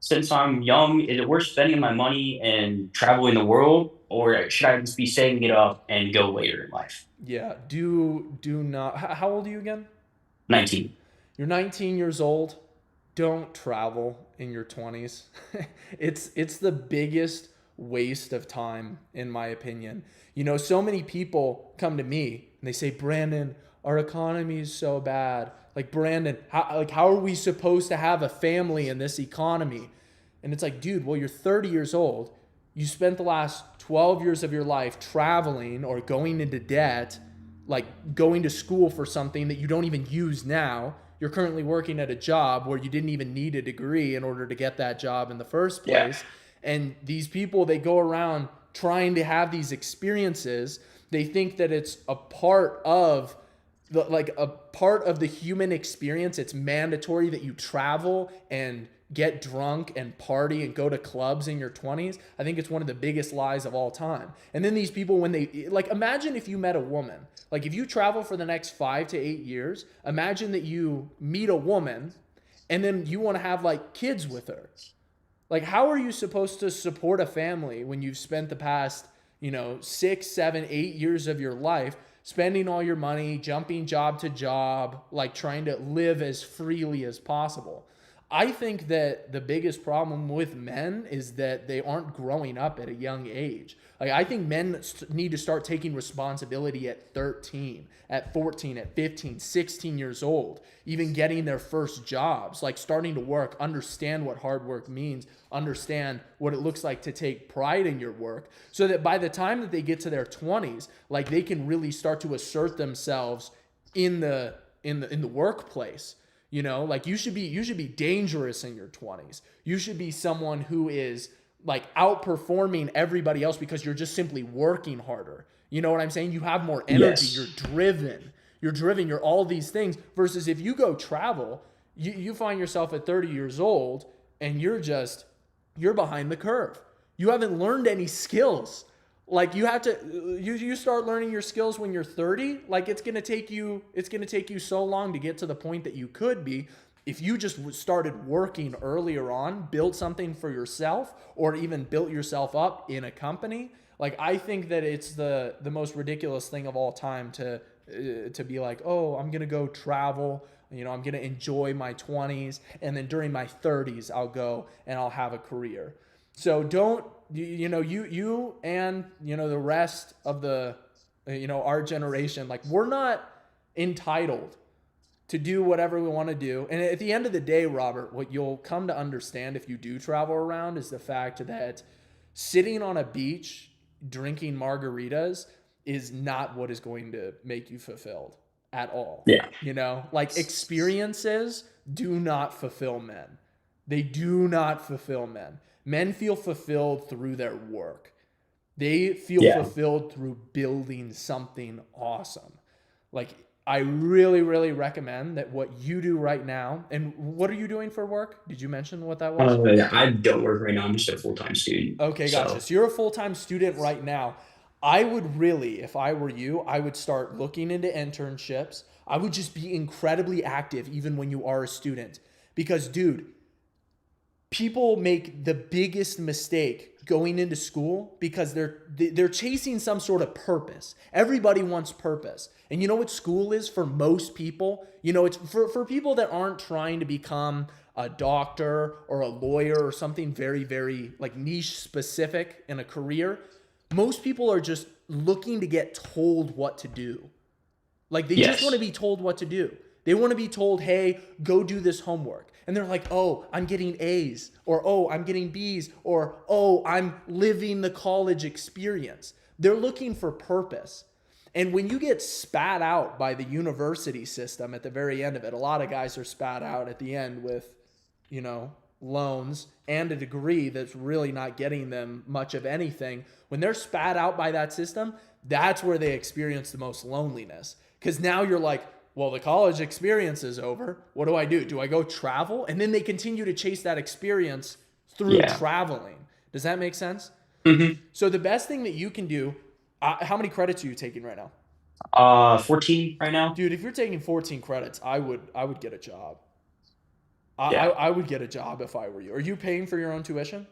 since I'm young, is it worth spending my money and traveling the world, or should I just be saving it up and go later in life? Yeah, do not. How old are you again? 19. You're 19 years old. Don't travel in your 20s. It's the biggest waste of time in my opinion. So many people come to me and they say, "Brandon, our economy is so bad. Like Brandon, how are we supposed to have a family in this economy?" And it's like, dude, well, you're 30 years old. You spent the last 12 years of your life traveling or going into debt, like going to school for something that you don't even use now. You're currently working at a job where you didn't even need a degree in order to get that job in the first Yeah. place. And these people, they go around trying to have these experiences. They think that it's a part of a part of the human experience. It's mandatory that you travel and get drunk and party and go to clubs in your 20s. I think it's one of the biggest lies of all time. And then these people, when they like, imagine if you met a woman, like if you travel for the next 5 to 8 years, imagine that you meet a woman and then you want to have like kids with her. Like, how are you supposed to support a family when you've spent the past, 6, 7, 8 years of your life spending all your money, jumping job to job, like trying to live as freely as possible? I think that the biggest problem with men is that they aren't growing up at a young age. Like, I think men need to start taking responsibility at 13, at 14, at 15, 16 years old, even getting their first jobs, like starting to work, understand what hard work means, understand what it looks like to take pride in your work, so that by the time that they get to their 20s, like they can really start to assert themselves in the workplace. Like you should be dangerous in your 20s. You should be someone who is like outperforming everybody else because you're just simply working harder. You know what I'm saying? You have more energy, you're Yes. driven. You're all these things versus if you go travel, you find yourself at 30 years old and you're behind the curve. You haven't learned any skills. Like you start learning your skills when you're 30. Like it's going to take you so long to get to the point that you could be if you just started working earlier on, built something for yourself or even built yourself up in a company. Like I think that it's the most ridiculous thing of all time to be like, "Oh, I'm going to go travel, I'm going to enjoy my 20s and then during my 30s I'll go and I'll have a career." So don't you and the rest of the our generation, like we're not entitled to do whatever we want to do. And at the end of the day, Robert, what you'll come to understand if you do travel around is the fact that sitting on a beach drinking margaritas is not what is going to make you fulfilled at all. Yeah. Like experiences do not fulfill men. They do not fulfill men. Men feel fulfilled through their work. They feel Yeah. fulfilled through building something awesome. Like I really, really recommend that what you do right now. And what are you doing for work? Did you mention what that was? I don't work right now. I'm just a full-time student. Okay, gotcha. So So you're a full-time student right now. I would really, if I were you, I would start looking into internships. I would just be incredibly active even when you are a student. Because, dude, people make the biggest mistake going into school because they're chasing some sort of purpose. Everybody wants purpose. And you know what school is for most people? It's for people that aren't trying to become a doctor or a lawyer or something very, very like niche specific in a career. Most people are just looking to get told what to do. Like they just want to yes. be told what to do. They want to be told, "Hey, go do this homework." And they're like, "Oh, I'm getting A's," or "Oh, I'm getting B's," or "Oh, I'm living the college experience." They're looking for purpose. And when you get spat out by the university system at the very end of it, a lot of guys are spat out at the end with, loans and a degree that's really not getting them much of anything. When they're spat out by that system, that's where they experience the most loneliness. Because now you're like, well, the college experience is over. What do I do? Do I go travel? And then they continue to chase that experience through Yeah. traveling. Does that make sense? hmm So the best thing that you can do, how many credits are you taking right now? 14 right now. Dude, if you're taking 14 credits, I would get a job. Yeah. I would get a job if I were you. Are you paying for your own tuition?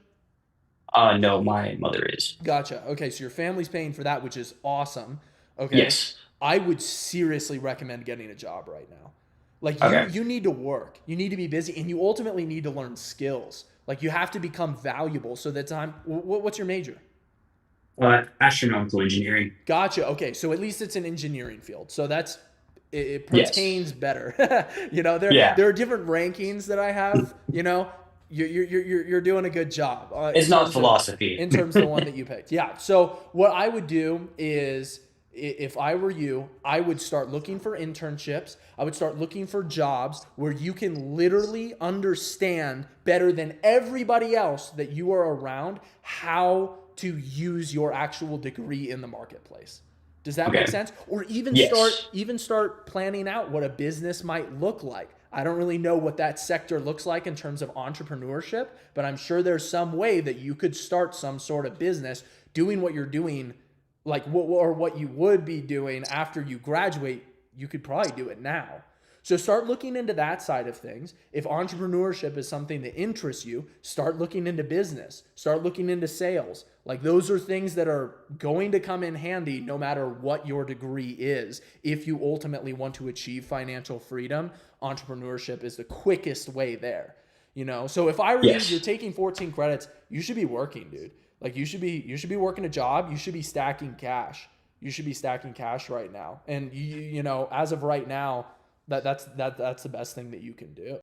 No, my mother is. Gotcha. Okay, so your family's paying for that, which is awesome. Okay. Yes. I would seriously recommend getting a job right now. Like Okay. you need to work. You need to be busy and you ultimately need to learn skills. Like you have to become valuable so that time what's your major? Astronomical engineering. Gotcha. Okay, so at least it's an engineering field. So that's it Yes. pertains better. Yeah. There are different rankings that I have. You're doing a good job It's not philosophy. in terms of the one that you picked. Yeah. So what I would do is if I were you, I would start looking for internships. I would start looking for jobs where you can literally understand better than everybody else that you are around how to use your actual degree in the marketplace. Does that make Okay. sense? Or Yes. even start planning out what a business might look like. I don't really know what that sector looks like in terms of entrepreneurship, but I'm sure there's some way that you could start some sort of business doing what you're doing, like what you would be doing after you graduate. You could probably do it now. So start looking into that side of things. If entrepreneurship is something that interests you, start looking into business, start looking into sales. Like those are things that are going to come in handy no matter what your degree is. If you ultimately want to achieve financial freedom, entrepreneurship is the quickest way there. So if I were you, you're Yes. taking 14 credits, you should be working, dude. Like you should be working a job, you should be stacking cash. You should be stacking cash right now. And as of right now, that's the best thing that you can do.